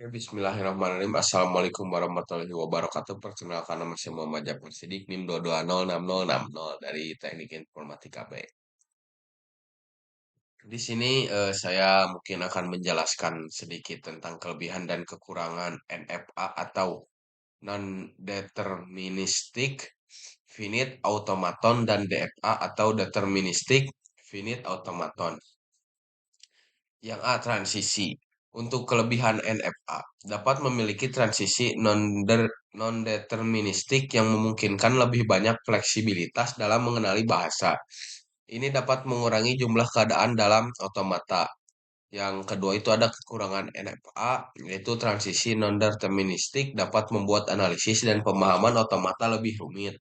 Ya, Bismillahirrahmanirrahim. Assalamualaikum warahmatullahi wabarakatuh. Perkenalkan nama saya Muhammad Jafar Sidik, NIM 2206060 dari Teknik Informatika B. Di sini saya mungkin akan menjelaskan sedikit tentang kelebihan dan kekurangan NFA atau Non-Deterministic Finite Automaton dan DFA atau Deterministic Finite Automaton. Yang A. Transisi. Untuk kelebihan NFA, dapat memiliki transisi non-deterministik yang memungkinkan lebih banyak fleksibilitas dalam mengenali bahasa. Ini dapat mengurangi jumlah keadaan dalam otomata. Yang kedua itu ada kekurangan NFA, yaitu transisi non-deterministik dapat membuat analisis dan pemahaman otomata lebih rumit.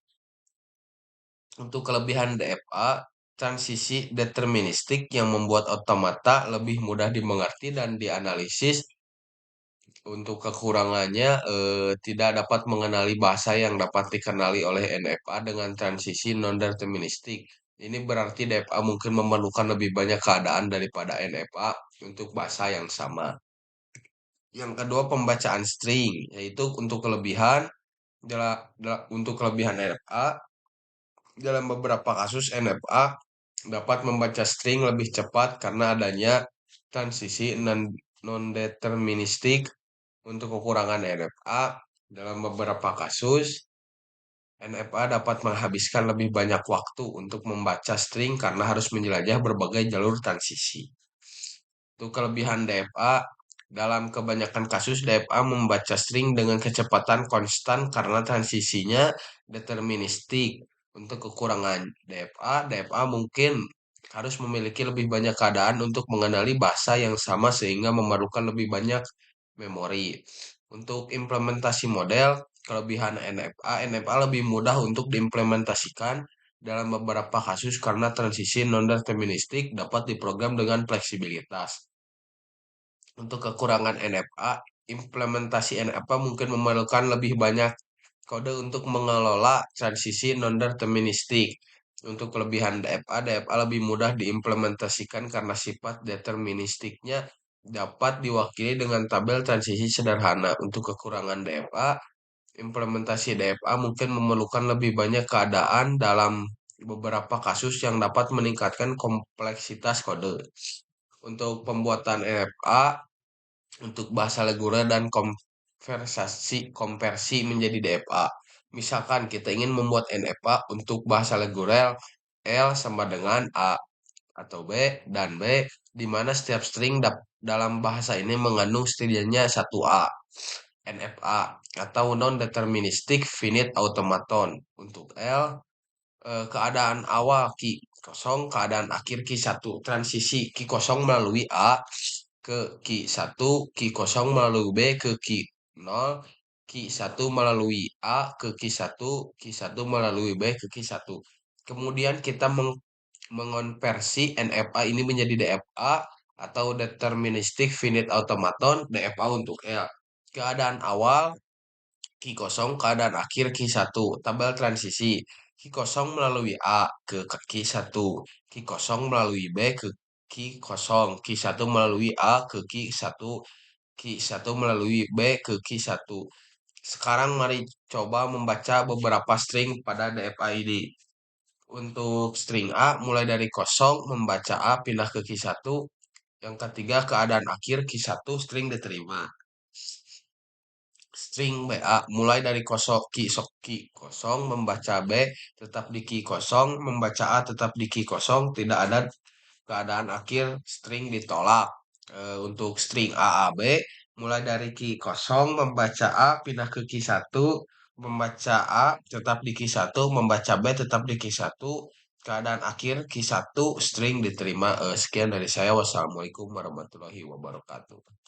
Untuk kelebihan DFA, transisi deterministik yang membuat otomata lebih mudah dimengerti dan dianalisis. Untuk kekurangannya, tidak dapat mengenali bahasa yang dapat dikenali oleh NFA dengan transisi non-deterministik. Ini berarti DFA mungkin memerlukan lebih banyak keadaan daripada NFA untuk bahasa yang sama. Yang kedua, pembacaan string, yaitu untuk kelebihan untuk kelebihan NFA. Dalam beberapa kasus NFA dapat membaca string lebih cepat karena adanya transisi non-deterministik. Untuk kekurangan NFA, dalam beberapa kasus NFA dapat menghabiskan lebih banyak waktu untuk membaca string karena harus menjelajah berbagai jalur transisi. Untuk kelebihan DFA, dalam kebanyakan kasus DFA membaca string dengan kecepatan konstan karena transisinya deterministik. Untuk kekurangan DFA mungkin harus memiliki lebih banyak keadaan untuk mengenali bahasa yang sama sehingga memerlukan lebih banyak memori. Untuk implementasi model, kelebihan NFA lebih mudah untuk diimplementasikan dalam beberapa kasus karena transisi non-deterministik dapat diprogram dengan fleksibilitas. Untuk kekurangan NFA, implementasi NFA mungkin memerlukan lebih banyak kode untuk mengelola transisi non-deterministik. Untuk kelebihan DFA lebih mudah diimplementasikan karena sifat deterministiknya dapat diwakili dengan tabel transisi sederhana. Untuk kekurangan DFA, implementasi DFA mungkin memerlukan lebih banyak keadaan dalam beberapa kasus yang dapat meningkatkan kompleksitas kode. Untuk pembuatan NFA, untuk bahasa reguler dan konversi menjadi DFA. Misalkan kita ingin membuat NFA untuk bahasa reguler, L sama dengan A atau B dan B, di mana setiap string dalam bahasa ini mengandung setidaknya satu A. NFA atau non-deterministic finite automaton. Untuk L, keadaan awal Ki kosong, keadaan akhir Ki satu. Transisi Ki kosong melalui A ke Ki satu, Ki kosong melalui B ke Ki nol, Ki satu melalui A ke Ki satu, Ki satu melalui B ke Ki satu. Kemudian kita mengonversi NFA ini menjadi DFA atau deterministic finite automaton, DFA untuk L. Keadaan awal Ki kosong, keadaan akhir Ki satu. Tabel transisi Ki kosong melalui A ke Ki satu, Ki kosong melalui B ke Ki kosong, Ki satu melalui A ke Ki satu, Ki satu melalui B ke Ki satu. Sekarang mari coba membaca beberapa string pada DFA ini. Untuk string A mulai dari kosong membaca A pindah ke Ki satu. Yang ketiga keadaan akhir Ki satu string diterima. String BA mulai dari kosong ki kosong membaca B tetap di ki kosong, membaca A tetap di ki kosong, tidak ada keadaan akhir string ditolak. Untuk string AAB mulai dari ki kosong membaca A pindah ke ki satu, membaca A tetap di ki satu, membaca B tetap di ki satu, keadaan akhir ki satu string diterima. Sekian dari saya. Wassalamualaikum warahmatullahi wabarakatuh.